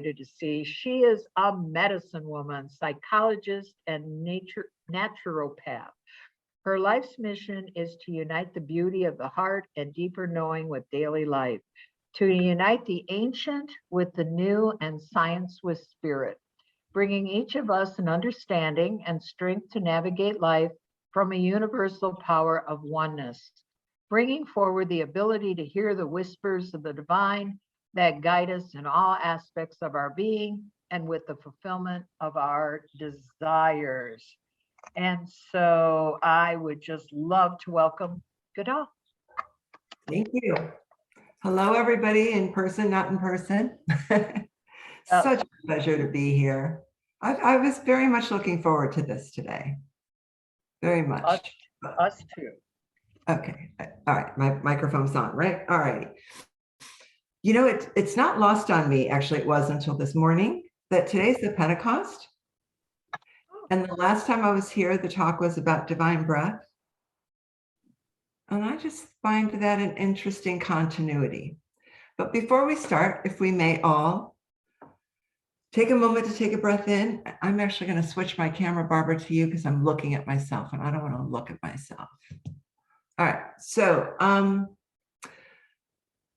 to see. She is a medicine woman, psychologist, and naturopath. Her life's mission is to unite the beauty of the heart and deeper knowing with daily life, to unite the ancient with the new and science with spirit, bringing each of us an understanding and strength to navigate life from a universal power of oneness, bringing forward the ability to hear the whispers of the divine that guide us in all aspects of our being and with the fulfillment of our desires. And so I would just love to welcome Guldal. Thank you. Hello, everybody, in person, not in person. Such a pleasure to be here. I was very much looking forward to this today. Very much. Us too. Okay. All right. My microphone's on, right? All right. You know, it's not lost on me, actually, it was until this morning, that today's the Pentecost. And the last time I was here, the talk was about divine breath. And I just find that an interesting continuity. But before we start, if we may all take a moment to take a breath in. I'm actually going to switch my camera, Barbara, to you because I'm looking at myself and I don't want to look at myself. All right, so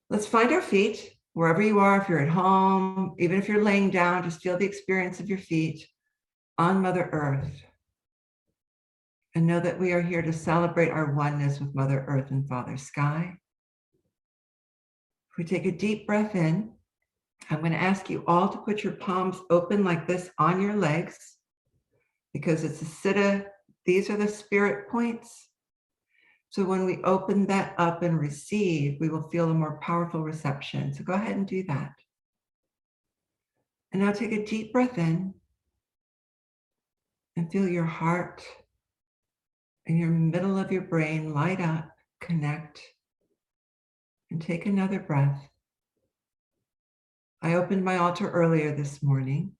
let's find our feet wherever you are. If you're at home, even if you're laying down, just feel the experience of your feet on Mother Earth. And know that we are here to celebrate our oneness with Mother Earth and Father Sky. If we take a deep breath in, I'm going to ask you all to put your palms open like this on your legs, because it's a siddha. These are the spirit points. So when we open that up and receive, we will feel a more powerful reception. So go ahead and do that. And now take a deep breath in and feel your heart and your middle of your brain light up, connect, and take another breath. I opened my altar earlier this morning,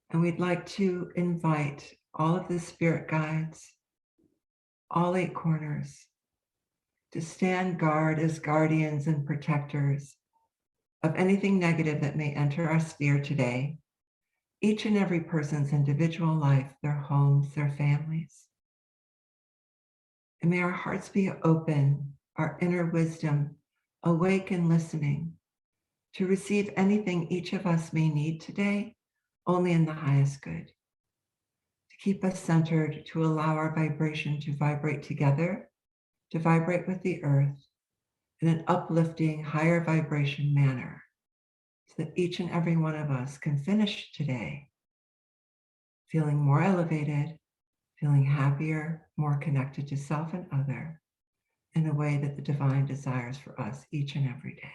and we'd like to invite all of the spirit guides, all 8 corners, to stand guard as guardians and protectors of anything negative that may enter our sphere today, each and every person's individual life, their homes, their families. And may our hearts be open, our inner wisdom awake and listening to receive anything each of us may need today, only in the highest good. To keep us centered, to allow our vibration to vibrate together, to vibrate with the earth in an uplifting, higher vibration manner, so that each and every one of us can finish today feeling more elevated, feeling happier, more connected to self and other, in a way that the divine desires for us each and every day.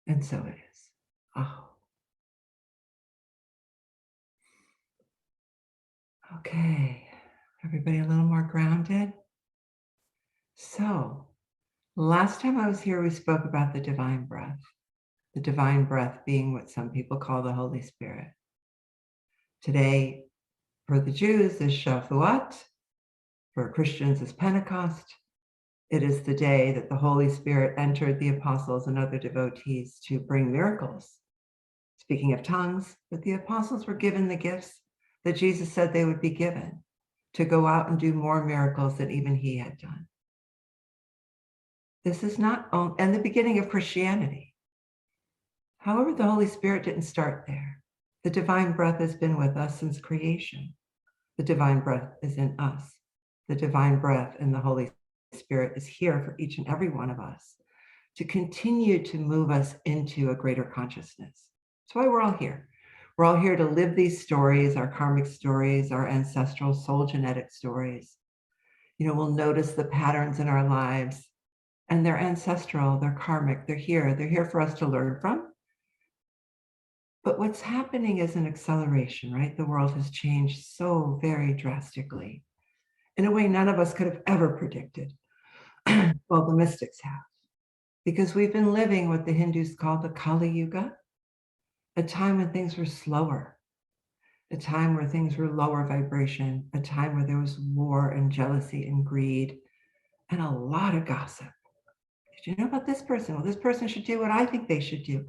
And so it is. Oh. Okay, everybody a little more grounded. So, last time I was here, we spoke about the divine breath being what some people call the Holy Spirit. Today, for the Jews, is Shavuot. For Christians, is Pentecost. It is the day that the Holy Spirit entered the apostles and other devotees to bring miracles. Speaking of tongues, but the apostles were given the gifts that Jesus said they would be given to go out and do more miracles than even he had done. This is not only, and the beginning of Christianity. However, the Holy Spirit didn't start there. The divine breath has been with us since creation. The divine breath is in us. The divine breath and the Holy Spirit is here for each and every one of us to continue to move us into a greater consciousness. That's why we're all here. We're all here to live these stories, our karmic stories, our ancestral soul genetic stories. You know, we'll notice the patterns in our lives, and they're ancestral, they're karmic, they're here for us to learn from. But what's happening is an acceleration, right? The world has changed so very drastically in a way none of us could have ever predicted. Well, the mystics have, because we've been living what the Hindus call the Kaliyug, a time when things were slower, a time where things were lower vibration, a time where there was war and jealousy and greed and a lot of gossip. Did you know about this person? Well, this person should do what I think they should do.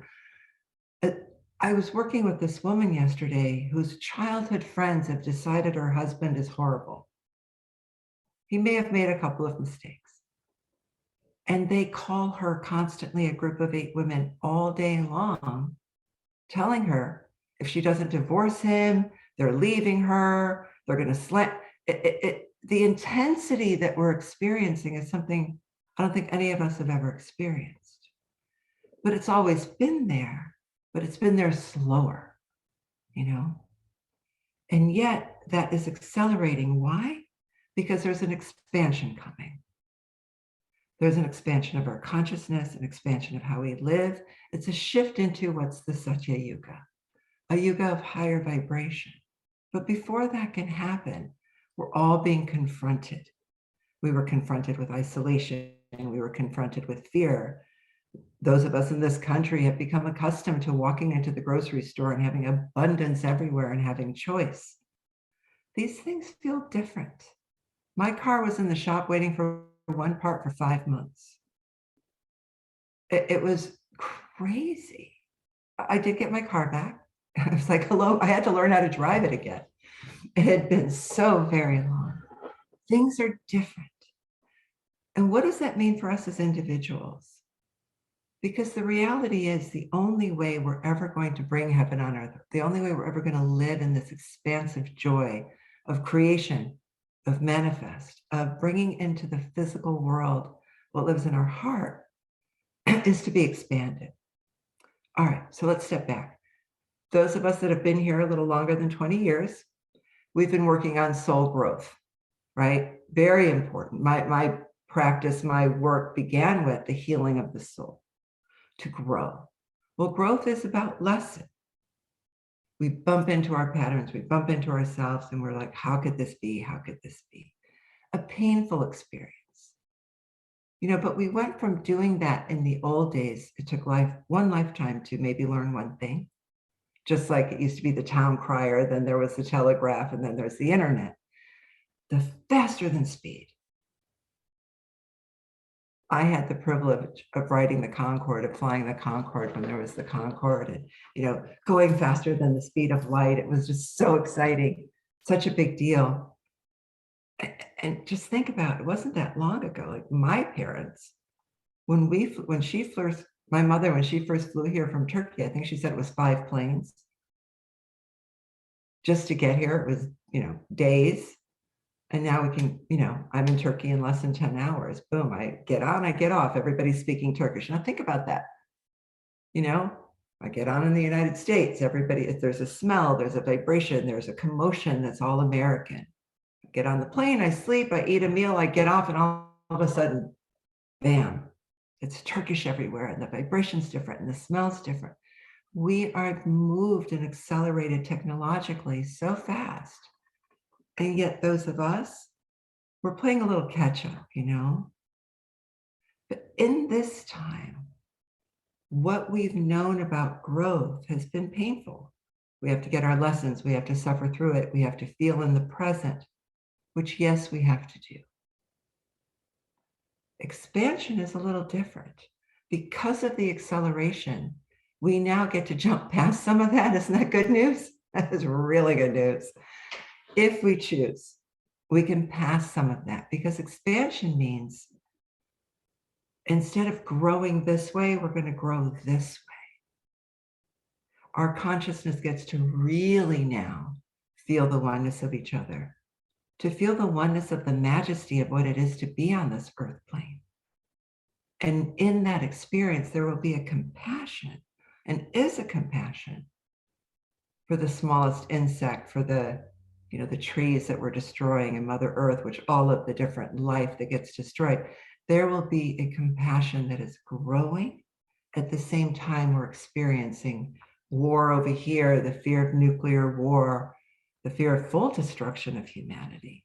I was working with this woman yesterday whose childhood friends have decided her husband is horrible. He may have made a couple of mistakes. And they call her constantly, a group of 8 women, all day long, telling her if she doesn't divorce him, they're leaving her, they're going to slam. The intensity that we're experiencing is something I don't think any of us have ever experienced. But it's always been there, but it's been there slower, you know? And yet that is accelerating. Why? Because there's an expansion coming. There's an expansion of our consciousness, an expansion of how we live. It's a shift into what's the Satya Yuga, a yuga of higher vibration. But before that can happen, we're all being confronted. We were confronted with isolation, and we were confronted with fear. Those of us in this country have become accustomed to walking into the grocery store and having abundance everywhere and having choice. These things feel different. My car was in the shop waiting for one part for 5 months. It was crazy. I did get my car back. I was like, hello, I had to learn how to drive it again. It had been so very long. Things are different. And what does that mean for us as individuals? Because the reality is the only way we're ever going to bring heaven on earth, the only way we're ever going to live in this expansive joy of creation, of manifest, of bringing into the physical world what lives in our heart is to be expanded. All right, so let's step back. Those of us that have been here a little longer than 20 years, we've been working on soul growth, right? Very important. My practice, my work began with the healing of the soul to grow. Well, growth is about lesson. We bump into our patterns, we bump into ourselves, and we're like, how could this be? How could this be? A painful experience. You know, but we went from doing that in the old days. It took one lifetime to maybe learn one thing. Just like it used to be the town crier, then there was the telegraph, and then there's the internet. The faster than speed. I had the privilege of riding the Concorde, of flying the Concorde when there was the Concorde, and, you know, going faster than the speed of light. It was just so exciting, such a big deal. And just think about it, it wasn't that long ago. Like my parents, my mother, when she first flew here from Turkey, I think she said it was 5 planes. Just to get here, it was, you know, days. And now we can, you know, I'm in Turkey in less than 10 hours. Boom, I get on, I get off. Everybody's speaking Turkish. Now think about that. You know, I get on in the United States. If there's a smell, there's a vibration, there's a commotion that's all American. I get on the plane, I sleep, I eat a meal, I get off, and all of a sudden, bam, it's Turkish everywhere, and the vibration's different, and the smell's different. We are moved and accelerated technologically so fast. And yet those of us, we're playing a little catch up, you know? But in this time, what we've known about growth has been painful. We have to get our lessons. We have to suffer through it. We have to feel in the present, which, yes, we have to do. Expansion is a little different. Because of the acceleration, we now get to jump past some of that. Isn't that good news? That is really good news. If we choose, we can pass some of that, because expansion means instead of growing this way, we're going to grow this way. Our consciousness gets to really now feel the oneness of each other, to feel the oneness of the majesty of what it is to be on this earth plane. And in that experience, there will be a compassion, and is a compassion for the smallest insect, for the trees that we're destroying, and Mother Earth, which all of the different life that gets destroyed. There will be a compassion that is growing. At the same time, we're experiencing war over here, the fear of nuclear war, the fear of full destruction of humanity.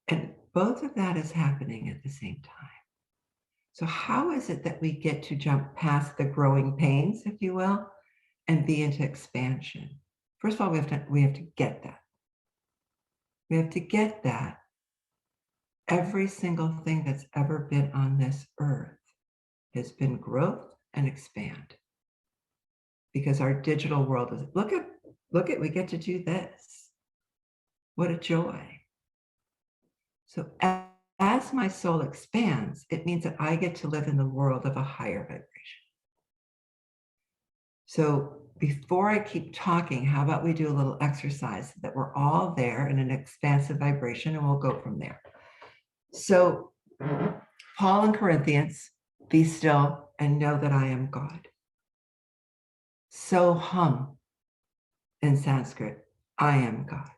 And both of that is happening at the same time. So how is it that we get to jump past the growing pains, if you will, and be into expansion? First of all, we have to get that. We have to get that every single thing that's ever been on this earth has been growth and expand. because our digital world is, look at, we get to do this. What a joy. So as my soul expands, it means that I get to live in the world of a higher vibration. So before I keep talking, how about we do a little exercise so that we're all there in an expansive vibration, and we'll go from there. So Paul in Corinthians, be still and know that I am God. So hum in Sanskrit, I am God.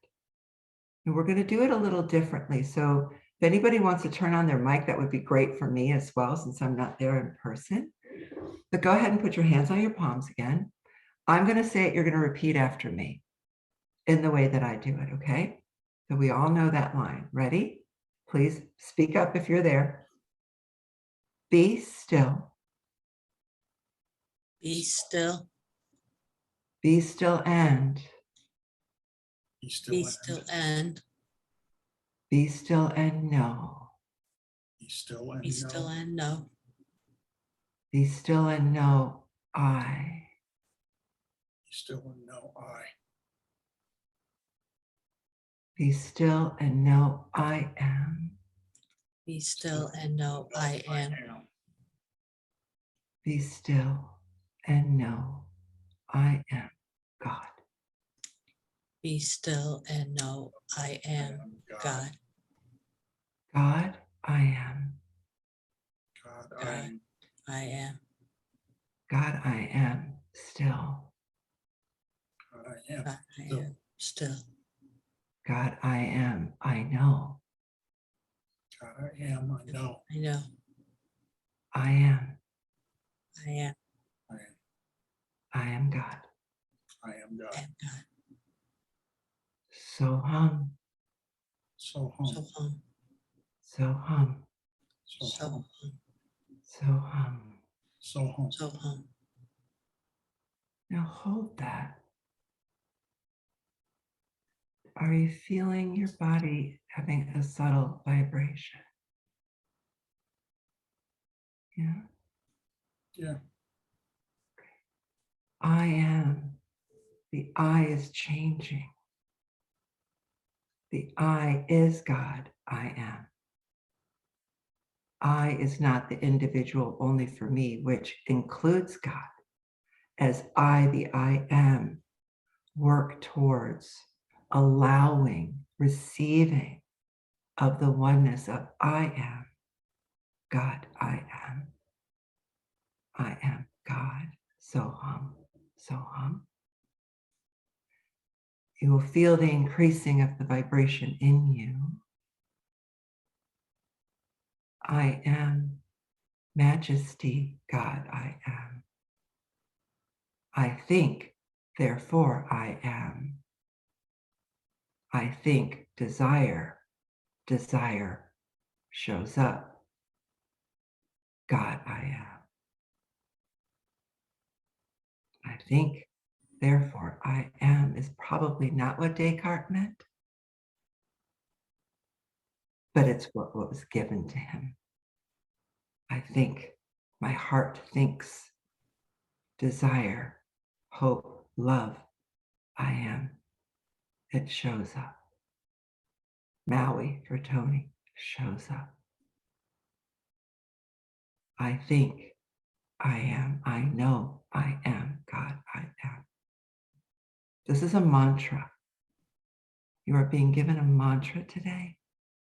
And we're going to do it a little differently. So if anybody wants to turn on their mic, that would be great for me as well, since I'm not there in person. But go ahead and put your hands on your palms again. I'm going to say it, you're going to repeat after me in the way that I do it, okay? So we all know that line. Ready? Please speak up if you're there. Be still. Be still. Be still and. Be still and. Be still and know. Be still and know. Be still and know I. Be still and know I. Be still and know I am. Be still and know I am. Be still and know I am God. Be still and know I am God. God, I am. God, I am. God, I am still. God, I am still. God, I am, I know. God, I am, I know. I know. I am. I am. I am God. I am God. I am God. So hum. So hum. So hum. So hum. So hum. So hum. So hum. So hum. Now hold that. Are you feeling your body having a subtle vibration? Yeah? Yeah. I am. The I is changing. The I is God. I am. I is not the individual only for me, which includes God. As I, the I am, work towards allowing, receiving of the oneness of I am. God, I am. I am God. So hum, so hum. You will feel the increasing of the vibration in you. I am majesty, God, I am. I think, therefore I am. I think desire, desire shows up. God, I am. I think, therefore I am is probably not what Descartes meant, but it's what was given to him. I think, my heart thinks, desire, hope, love, I am. It shows up. Maui for Tony shows up. I think, I am, I know, I am, God, I am. This is a mantra. You are being given a mantra today.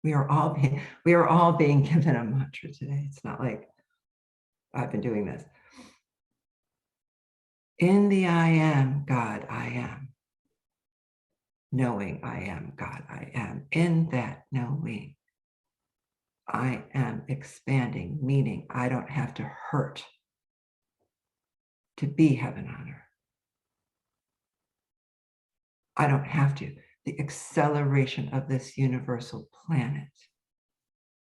We are all being given a mantra today. It's not like I've been doing this. In the I am, God, I am. Knowing I am, God, I am. In that knowing, I am expanding, meaning I don't have to hurt to be heaven on earth. I don't have to. The acceleration of this universal planet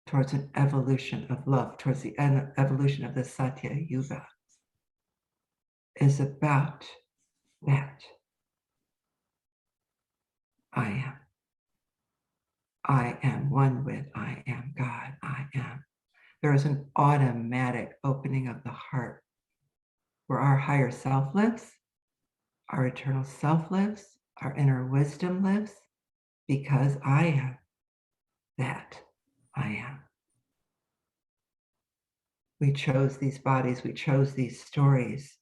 towards an evolution of love, towards the evolution of the Satya Yuga, is about that. I am one with I am God, I am. There is an automatic opening of the heart where our higher self lives, Our eternal self lives, our inner wisdom lives, because I am that I am. We chose these bodies, we chose these stories,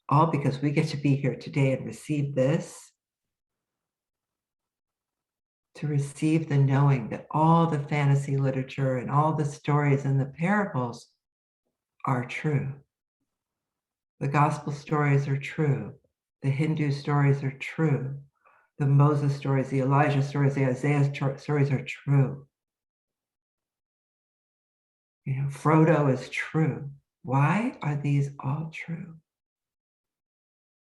all because we get to be here today and receive this, to receive the knowing that all the fantasy literature and all the stories and the parables are true. The gospel stories are true. The Hindu stories are true. The Moses stories, the Elijah stories, the Isaiah stories are true. You know, Frodo is true. Why are these all true?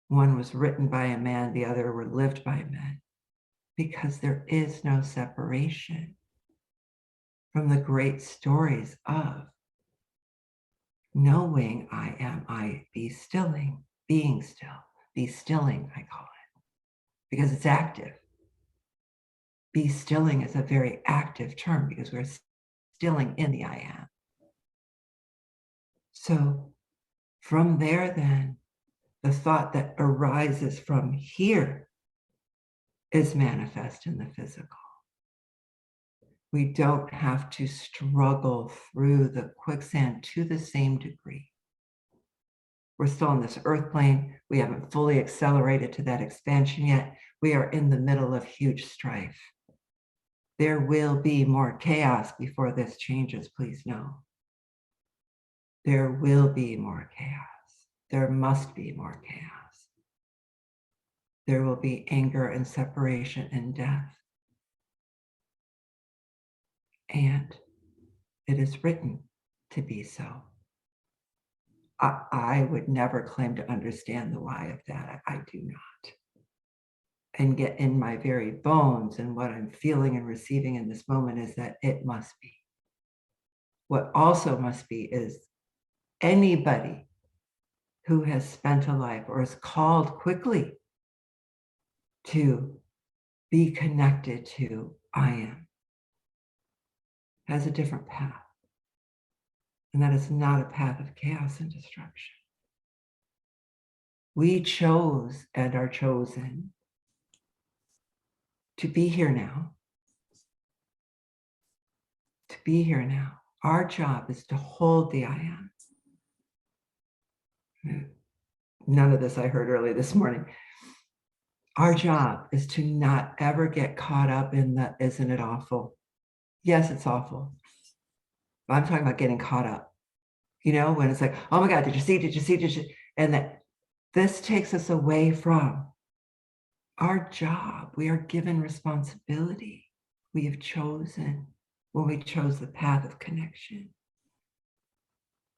One was written by a man, the other were lived by men, because there is no separation from the great stories of knowing I am, I be stilling, being still, be stilling, I call it, because it's active. Be stilling is a very active term because we're stilling in the I am. So from there, then, the thought that arises from here is manifest in the physical. We don't have to struggle through the quicksand to the same degree. We're still on this earth plane. We haven't fully accelerated to that expansion yet. We are in the middle of huge strife. There will be more chaos before this changes, please know. There will be more chaos. There must be more chaos. There will be anger and separation and death. And it is written to be so. I would never claim to understand the why of that. I do not. And get in my very bones, and what I'm feeling and receiving in this moment is that it must be. What also must be is anybody who has spent a life or is called quickly to be connected to I am has a different path. And that is not a path of chaos and destruction. We chose and are chosen to be here now. To be here now. Our job is to hold the I am. None of this I heard early this morning. Our job is to not ever get caught up in the, isn't it awful? Yes, it's awful. But I'm talking about getting caught up. You know, when it's like, oh my God, did you see, did you see, did you? And that this takes us away from our job. We are given responsibility. We have chosen, when we chose the path of connection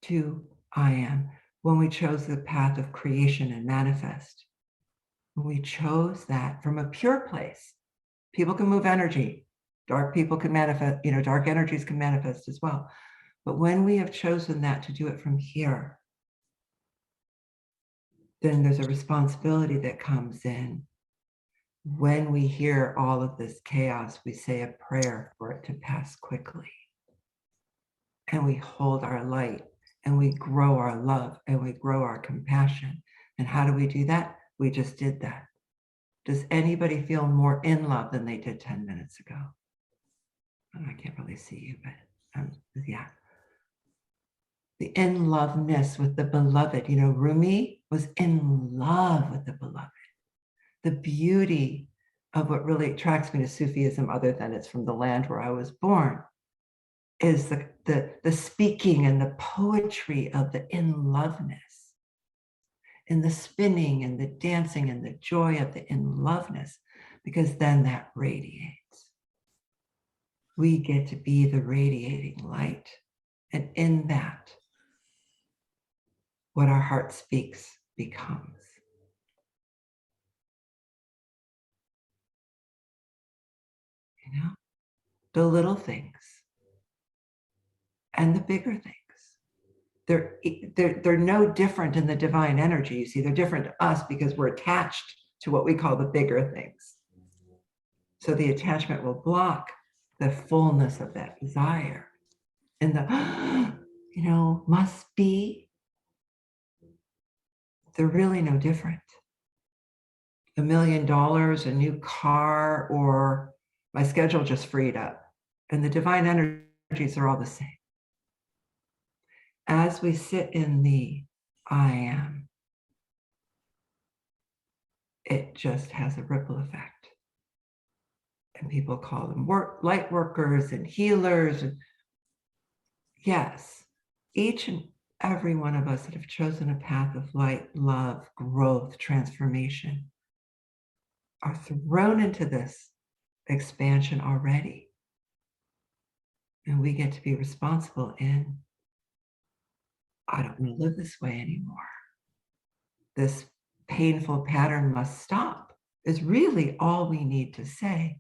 to I am, when we chose the path of creation and manifest, when we chose that from a pure place. People can move energy. Dark people can manifest, you know, dark energies can manifest as well. But when we have chosen that to do it from here, then there's a responsibility that comes in. When we hear all of this chaos, we say a prayer for it to pass quickly. And we hold our light, and we grow our love, and we grow our compassion. And how do we do that? We just did that. Does anybody feel more in love than they did 10 minutes ago? I can't really see you, but yeah. The in loveness with the beloved. You know, Rumi was in love with the beloved. The beauty of what really attracts me to Sufism, other than it's from the land where I was born, is the speaking and the poetry of the in loveness, in the spinning and the dancing and the joy of the in loveness, because then that radiates. We get to be the radiating light. And in that, what our heart speaks becomes. You know, the little things and the bigger things. They're no different in the divine energy. You see, they're different to us because we're attached to what we call the bigger things. So the attachment will block the fullness of that desire. And the, you know, must be, they're really no different. $1 million, a new car, or my schedule just freed up. And the divine energies are all the same. As we sit in the I am, it just has a ripple effect. And people call them light workers and healers. And yes, each and every one of us that have chosen a path of light, love, growth, transformation are thrown into this expansion already. And we get to be responsible in, I don't want to live this way anymore. This painful pattern must stop, is really all we need to say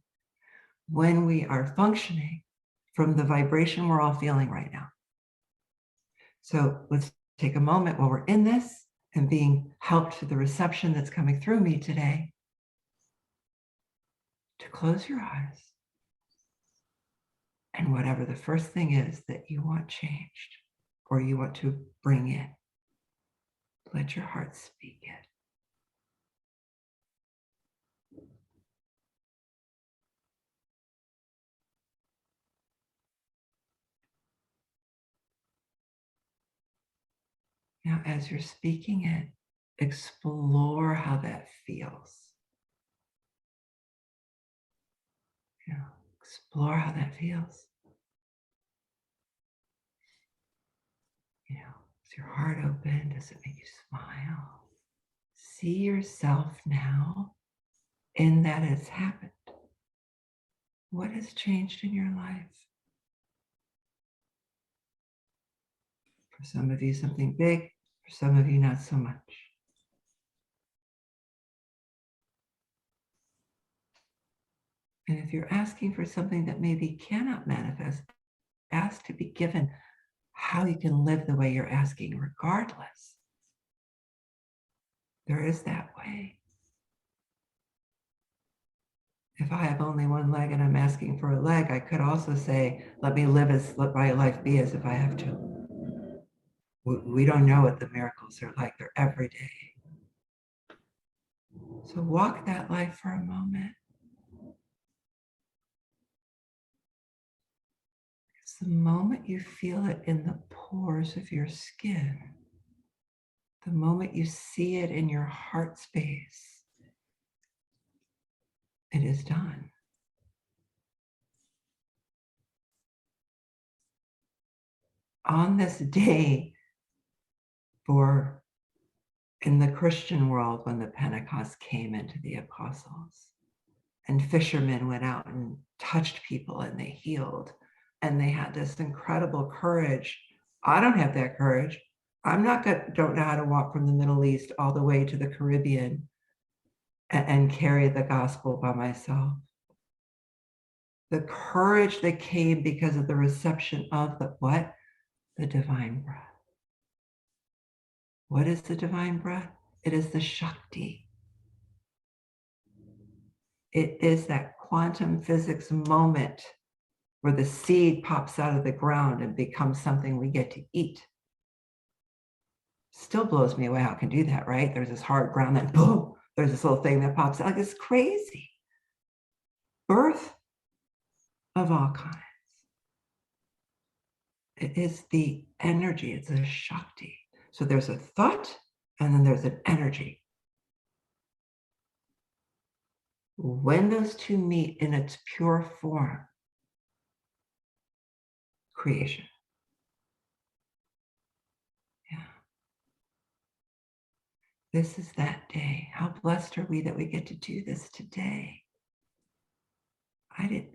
when we are functioning from the vibration we're all feeling right now. So let's take a moment while we're in this and being helped through the reception that's coming through me today to close your eyes. And whatever the first thing is that you want changed or you want to bring in, let your heart speak it. Now, as you're speaking it, explore how that feels. Explore how that feels. Is your heart open? Does it make you smile? See yourself now in that has happened. What has changed in your life? For some of you, something big. For some of you, not so much. And if you're asking for something that maybe cannot manifest, ask to be given how you can live the way you're asking regardless. There is that way. If I have only one leg and I'm asking for a leg, I could also say, let my life be as if I have to. We don't know what the miracles are like. They're every day. So walk that life for a moment. It's the moment you feel it in the pores of your skin, the moment you see it in your heart space, it is done. On this day, in the Christian world, when the Pentecost came into the apostles, and fishermen went out and touched people and they healed, and they had this incredible courage. I don't have that courage. Don't know how to walk from the Middle East all the way to the Caribbean and carry the gospel by myself. The courage that came because of the reception of the divine breath. What is the divine breath? It is the Shakti. It is that quantum physics moment where the seed pops out of the ground and becomes something we get to eat. Still blows me away how it can do that, right? There's this hard ground, then boom, there's this little thing that pops out. Like, it's crazy. Birth of all kinds. It is the energy, it's a Shakti. So there's a thought and then there's an energy. When those two meet in its pure form, creation. Yeah. This is that day. How blessed are we that we get to do this today?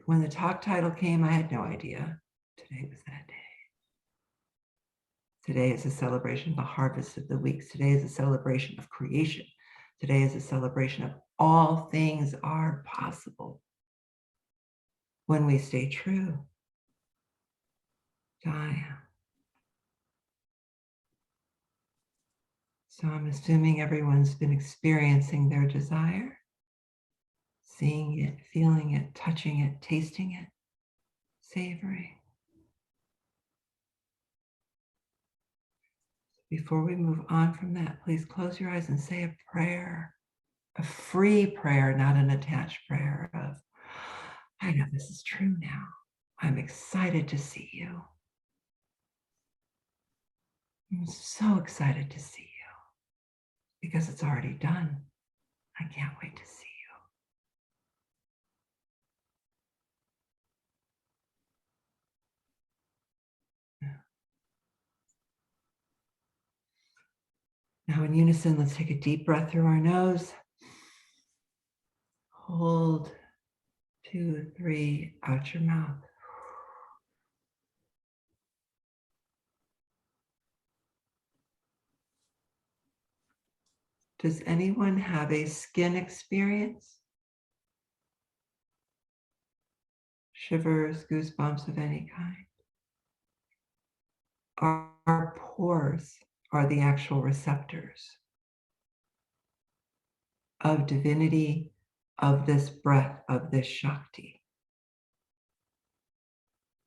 When the talk title came, I had no idea. Today was that day. Today is a celebration of the harvest of the weeks. Today is a celebration of creation. Today is a celebration of all things are possible when we stay true to I am. So I'm assuming everyone's been experiencing their desire, seeing it, feeling it, touching it, tasting it, savoring. Before we move on from that, please close your eyes and say a prayer a free prayer, not an attached prayer of, I know this is true now. I'm excited to see you. I'm so excited to see you because it's already done. I can't wait to see you. Now in unison, let's take a deep breath through our nose. Hold 2, 3 out your mouth. Does anyone have a skin experience? Shivers, goosebumps of any kind? Our pores are the actual receptors of divinity, of this breath, of this Shakti.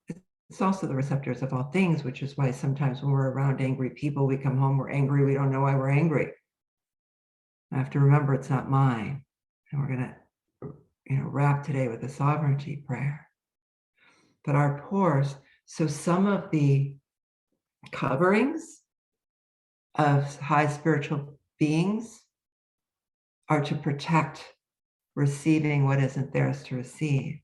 It's also the receptors of all things, which is why sometimes when we're around angry people, we come home, we're angry, we don't know why we're angry. I have to remember it's not mine. And we're going to wrap today with a sovereignty prayer. But our pores, so some of the coverings of high spiritual beings are to protect receiving what isn't theirs to receive.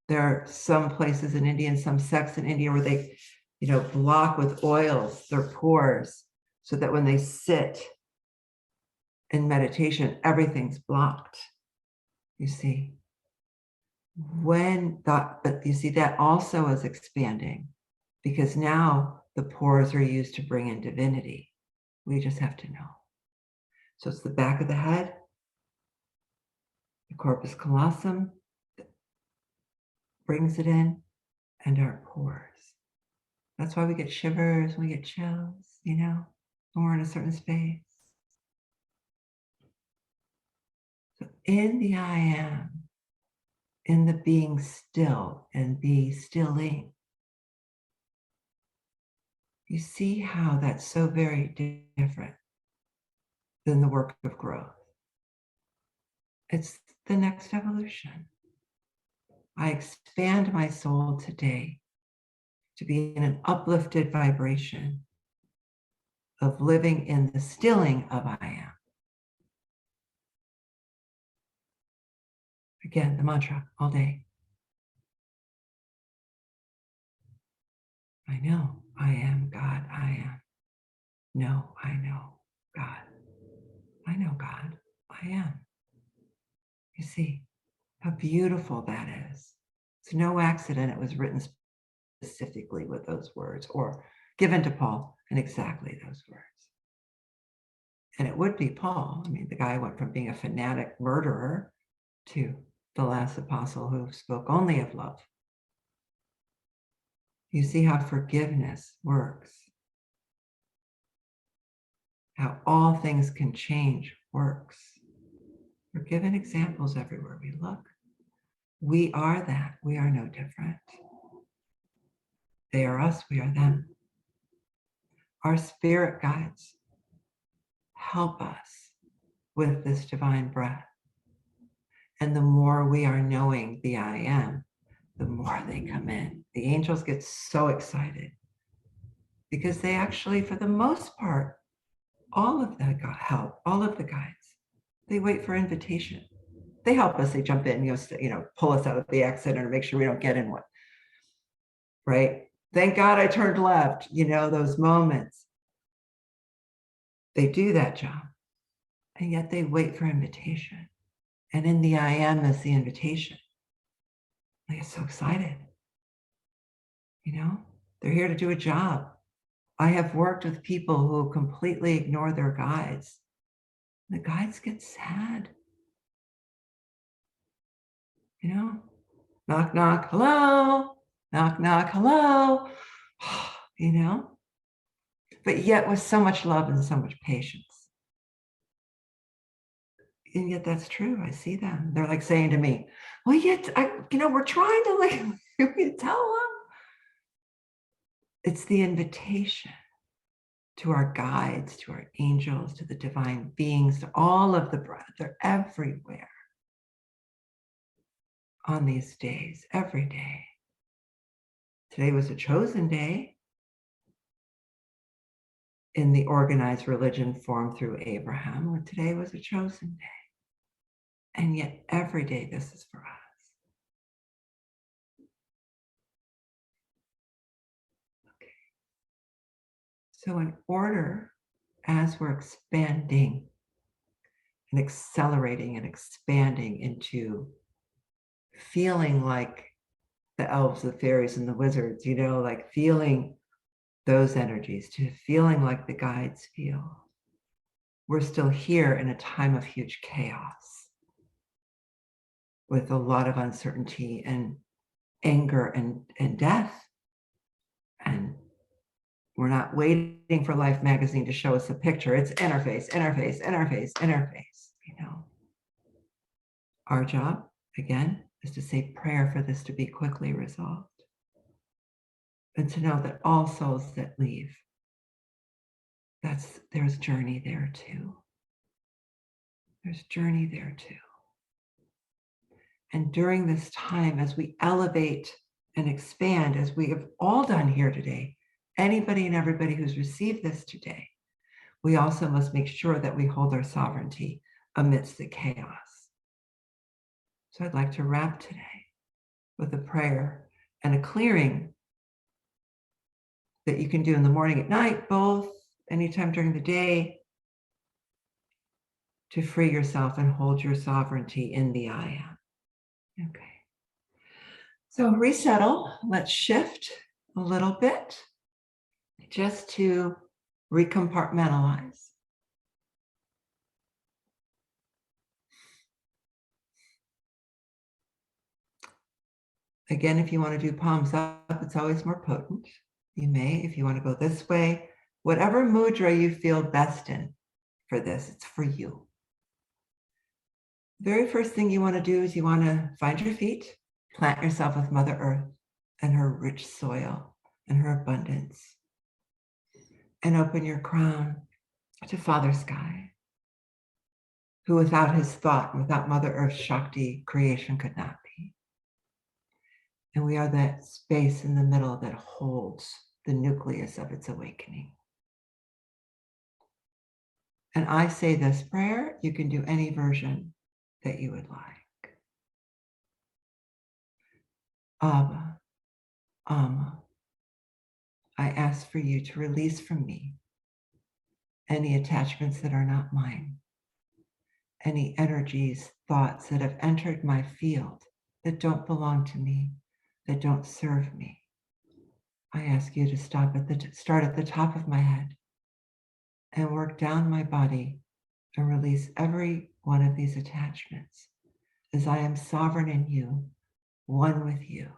There are some places in India and some sects in India where they, block with oils their pores so that when they sit in meditation, everything's blocked. You see, but you see that also is expanding because now the pores are used to bring in divinity. We just have to know. So it's the back of the head, the corpus callosum brings it in, and our pores. That's why we get shivers, we get chills, when we're in a certain space. So in the I am, in the being still and be stilling, you see how that's so very different than the work of growth. It's the next evolution. I expand my soul today to be in an uplifted vibration of living in the stilling of I am. Again, the mantra all day. I know I am God, I am. No, I know God. I know God, I am. You see how beautiful that is. It's no accident it was written specifically with those words or given to Paul in exactly those words. And it would be Paul. I mean, the guy went from being a fanatic murderer to the last apostle who spoke only of love. You see how forgiveness works, how all things can change works. We're given examples everywhere we look. We are that. We are no different. They are us, we are them. Our spirit guides help us with this divine breath. And the more we are knowing the I am, the more they come in. The angels get so excited because they actually, for the most part, all of the help, all of the guides, they wait for invitation. They help us, they jump in, pull us out of the accident or make sure we don't get in one, right? Thank God I turned left, those moments. They do that job, and yet they wait for invitation. And in the I am is the invitation. I get so excited. They're here to do a job. I have worked with people who completely ignore their guides. The guides get sad. Knock, knock, hello. Knock, knock, hello. But yet with so much love and so much patience. And yet that's true. I see them. They're like saying to me, well, yet, we're trying to tell them. It's the invitation to our guides, to our angels, to the divine beings, to all of the breath. They're everywhere on these days, every day. Today was a chosen day in the organized religion formed through Abraham, when today was a chosen day. And yet every day this is for us. Okay. So in order, as we're expanding and accelerating and expanding into feeling like the elves, the fairies, and the wizards, like feeling those energies, to feeling like the guides feel, we're still here in a time of huge chaos with a lot of uncertainty and anger and death. And we're not waiting for Life magazine to show us a picture. It's interface, interface, interface, interface, Our job, again, is to say prayer for this to be quickly resolved. And to know that all souls that leave, there's journey there too. There's journey there too. And during this time, as we elevate and expand, as we have all done here today, anybody and everybody who's received this today, we also must make sure that we hold our sovereignty amidst the chaos. So I'd like to wrap today with a prayer and a clearing that you can do in the morning, at night, both, anytime during the day, to free yourself and hold your sovereignty in the I am. Okay. So resettle, let's shift a little bit just to recompartmentalize. Again, if you want to do palms up, it's always more potent. You may, if you want to go this way, whatever mudra you feel best in for this, it's for you. Very first thing you want to do is you want to find your feet, plant yourself with Mother Earth and her rich soil and her abundance, and open your crown to Father Sky, who without his thought, without Mother Earth's Shakti, creation could not be. And we are that space in the middle that holds the nucleus of its awakening. And I say this prayer, you can do any version that you would like. Abba, Amma, I ask for you to release from me any attachments that are not mine, any energies, thoughts that have entered my field that don't belong to me, that don't serve me. I ask you to start at the top of my head and work down my body and release every one of these attachments, as I am sovereign in you, one with you.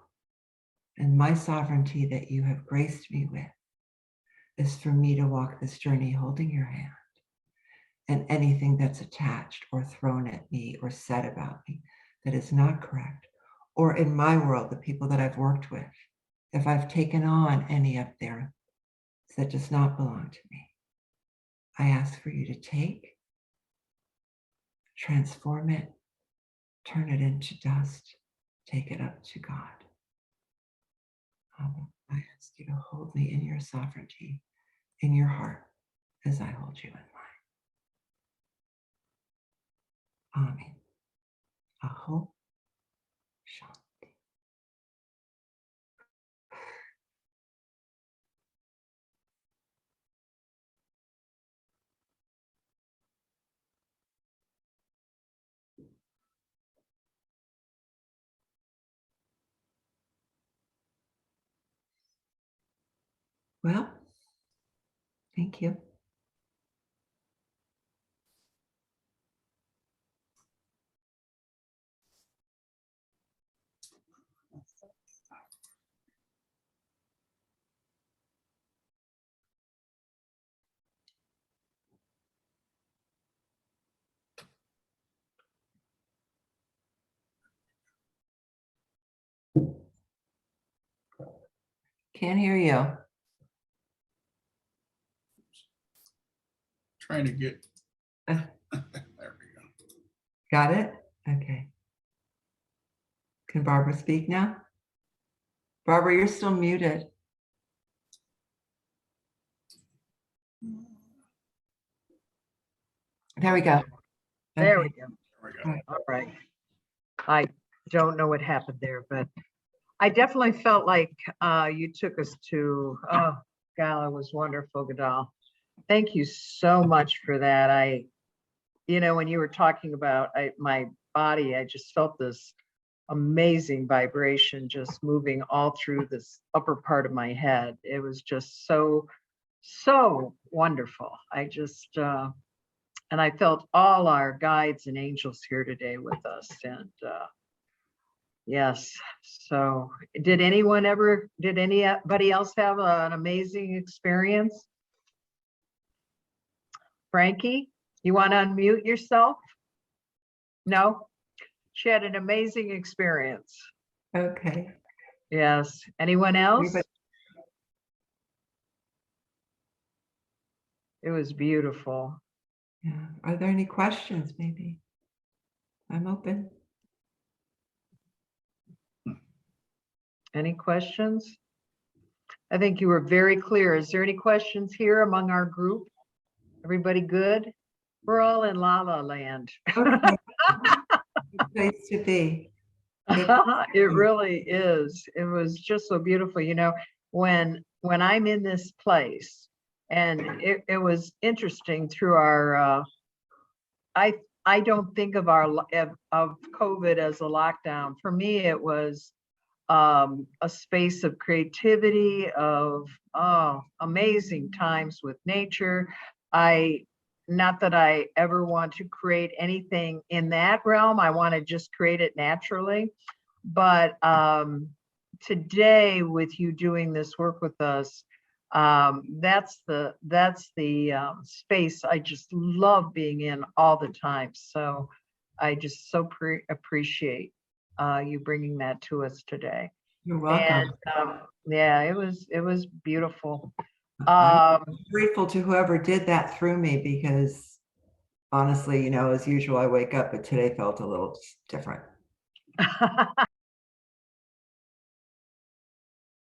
And my sovereignty that you have graced me with is for me to walk this journey holding your hand. And anything that's attached or thrown at me or said about me that is not correct, or in my world, the people that I've worked with, if I've taken on any of theirs that does not belong to me, I ask for you to take, transform it, turn it into dust, take it up to God. I ask you to hold me in your sovereignty, in your heart, as I hold you in mine. Amen. Aho. Shanti. Well, thank you. Can't hear you. Trying to get, Uh, there we go. Got it? Okay. Can Barbara speak now? Barbara, you're still muted. There we go. There Okay. we go. There we go. All right. I don't know what happened there, but I definitely felt like you took us to, oh, God, it was wonderful, Guldal. Thank you so much for that. When you were talking about my body, I just felt this amazing vibration just moving all through this upper part of my head. It was just so, so wonderful. And I felt all our guides and angels here today with us. And yes, so did anybody else have an amazing experience? Frankie, you want to unmute yourself? No? She had an amazing experience. Okay. Yes. Anyone else? Everybody- It was beautiful. Yeah. Are there any questions maybe? I'm open. Any questions? I think you were very clear. Is there any questions here among our group? Everybody good? We're all in La La Land. Okay. Good place to be. It really is. It was just so beautiful. When I'm in this place, and it was interesting through our, I don't think of of COVID as a lockdown. For me, it was a space of creativity, of amazing times with nature. Not that I ever want to create anything in that realm. I want to just create it naturally. But today, with you doing this work with us, that's the space I just love being in all the time. So I just so appreciate you bringing that to us today. You're welcome. And yeah, it was beautiful. I'm grateful to whoever did that through me, because honestly, as usual, I wake up, but today felt a little different.